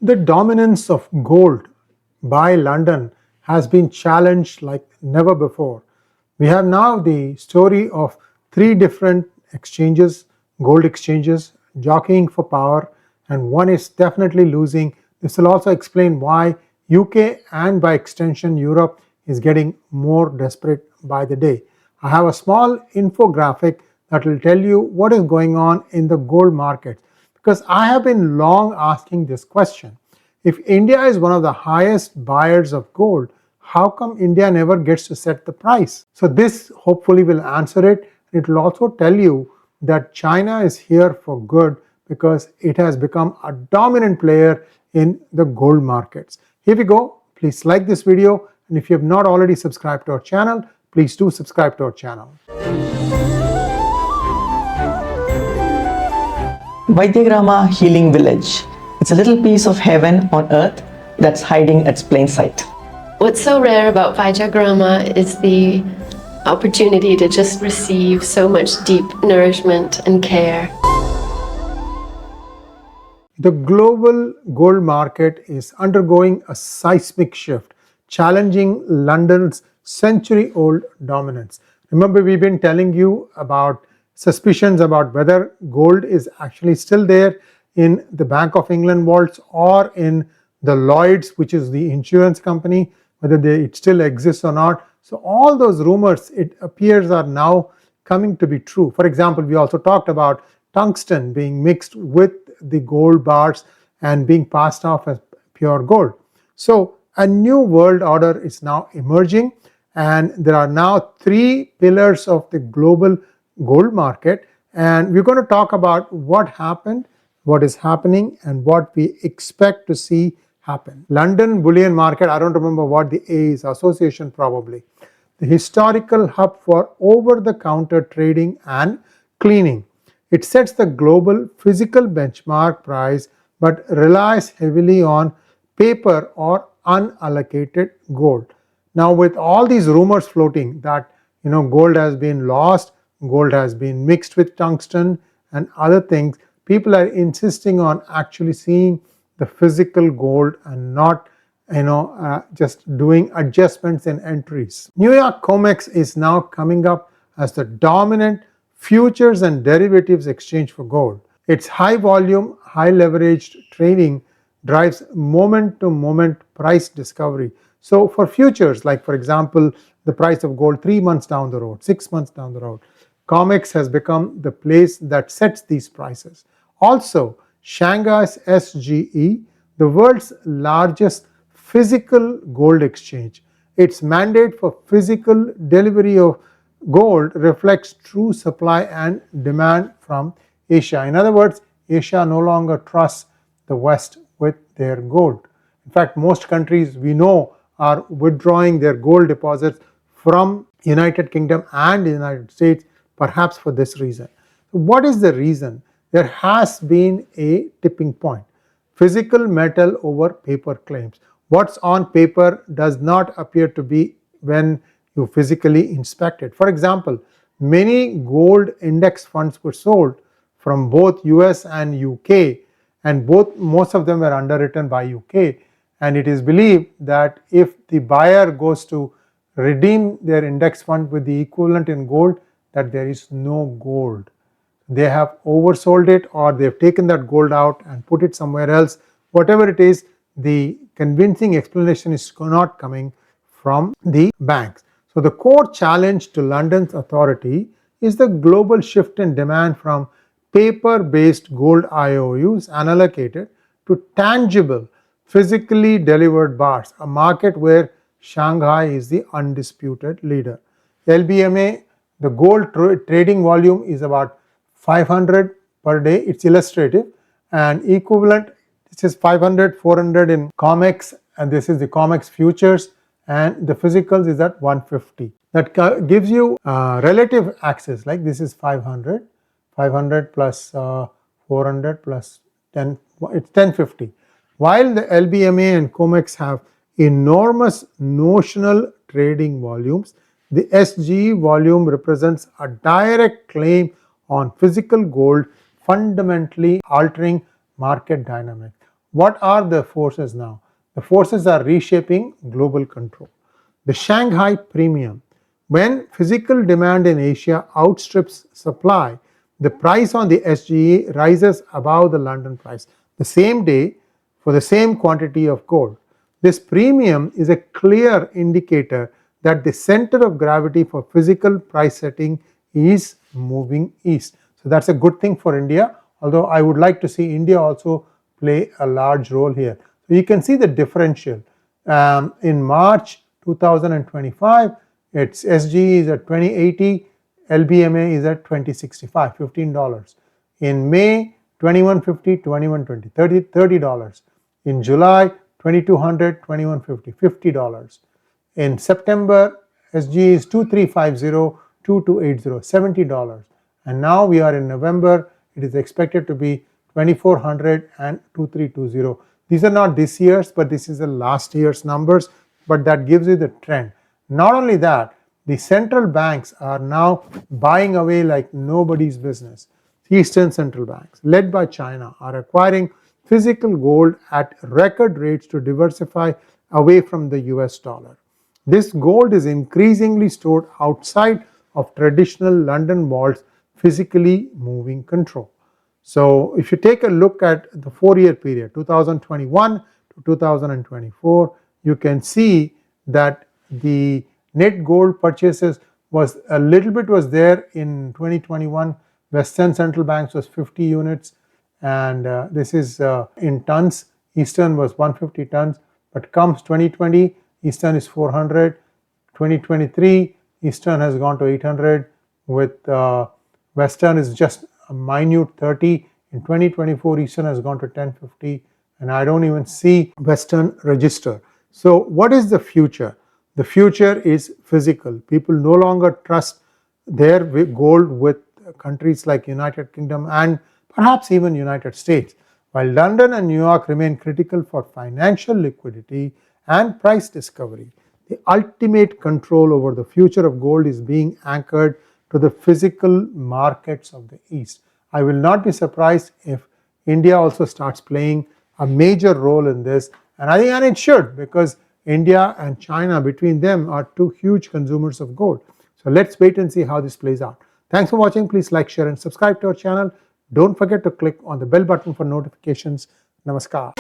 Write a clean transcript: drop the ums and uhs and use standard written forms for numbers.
The dominance of gold by London has been challenged like never before. We have now the story of three different exchanges, gold exchanges, jockeying for power, and one is definitely losing. This will also explain why UK and by extension Europe is getting more desperate by the day. I have a small infographic that will tell you what is going on in the gold market because I have been long asking this question. If India is one of the highest buyers of gold, how come India never gets to set the price? So this hopefully will answer it. It will also tell you that China is here for good because it has become a dominant player in the gold markets. Here we go. Please like this video, and if you have not already subscribed to our channel, please do subscribe to our channel. Vaidyagrama Healing Village. It's a little piece of heaven on earth that's hiding its plain sight. What's so rare about Vajragrama is the opportunity to just receive so much deep nourishment and care. The global gold market is undergoing a seismic shift, challenging London's century-old dominance. Remember, we've been telling you about suspicions about whether gold is actually still there in the Bank of England vaults or in the Lloyd's, which is the insurance company, whether it still exists or not. So all those rumors, it appears, are now coming to be true. For example, we also talked about tungsten being mixed with the gold bars and being passed off as pure gold. So a new world order is now emerging, and there are now three pillars of the global gold market, and we're going to talk about what happened, what is happening, and what we expect to see happen. London Bullion Market, I don't remember what the A is, association probably. The historical hub for over-the-counter trading and cleaning. It sets the global physical benchmark price but relies heavily on paper or unallocated gold. Now, with all these rumors floating that gold has been lost, gold has been mixed with tungsten and other things, people are insisting on actually seeing the physical gold and not just doing adjustments in entries. New York COMEX is now coming up as the dominant futures and derivatives exchange for gold. Its high volume, high leveraged trading drives moment to moment price discovery. So for futures, like for example, the price of gold 3 months down the road, 6 months down the road, COMEX has become the place that sets these prices. Also, Shanghai's SGE, the world's largest physical gold exchange, its mandate for physical delivery of gold reflects true supply and demand from Asia. In other words, Asia no longer trusts the West with their gold. In fact, most countries we know are withdrawing their gold deposits from United Kingdom and the United States, perhaps for this reason. So what is the reason? There has been a tipping point. Physical metal over paper claims. What's on paper does not appear to be when you physically inspect it. For example, many gold index funds were sold from both US and UK, and most of them were underwritten by UK, and it is believed that if the buyer goes to redeem their index fund with the equivalent in gold, that there is no gold. They have oversold it, or they've taken that gold out and put it somewhere else. Whatever it is, the convincing explanation is not coming from the banks. So the core challenge to London's authority is the global shift in demand from paper-based gold IOUs unallocated to tangible, physically delivered bars, a market where Shanghai is the undisputed leader. LBMA, the gold trading volume is about 500 per day. It's illustrative, and equivalent, this is 500, 400 in COMEX, and this is the COMEX futures, and the physicals is at 150. That gives you relative access, like this is 500, 500 plus 400 plus 10, it's 1050. While the LBMA and COMEX have enormous notional trading volumes, the SGE volume represents a direct claim on physical gold, fundamentally altering market dynamics. What are the forces now? The forces are reshaping global control. The Shanghai premium. When physical demand in Asia outstrips supply, the price on the SGE rises above the London price the same day for the same quantity of gold. This premium is a clear indicator that the center of gravity for physical price setting is moving east. So that's a good thing for India, although I would like to see India also play a large role here. So you can see the differential. In March 2025, its SGE is at 2080, LBMA is at 2065, $15. In May, 2150, 2120, $30. In July, 2200, 2150, $50. In September, SGE is 2350, 2280, $70. And now we are in November, it is expected to be 2400 and 2320. These are not this year's, but this is the last year's numbers, but that gives you the trend. Not only that, the central banks are now buying away like nobody's business. Eastern central banks, led by China, are acquiring physical gold at record rates to diversify away from the US dollar. This gold is increasingly stored outside of traditional London vaults, physically moving control. So if you take a look at the 4-year period, 2021 to 2024, you can see that the net gold purchases was a little bit was there in 2021. Western central banks was 50 units, and this is in tons. Eastern was 150 tons, but comes 2020, Eastern is 400. 2023, Eastern has gone to 800, with Western is just a minute 30. In 2024, Eastern has gone to 1050, and I don't even see Western register. So what is the future? The future is physical. People no longer trust their gold with countries like United Kingdom and perhaps even United States. While London and New York remain critical for financial liquidity and price discovery, the ultimate control over the future of gold is being anchored to the physical markets of the East. I will not be surprised if India also starts playing a major role in this, and I think it should, because India and China, between them, are two huge consumers of gold. So let's wait and see how this plays out. Thanks for watching. Please like, share and subscribe to our channel. Don't forget to click on the bell button for notifications. Namaskar.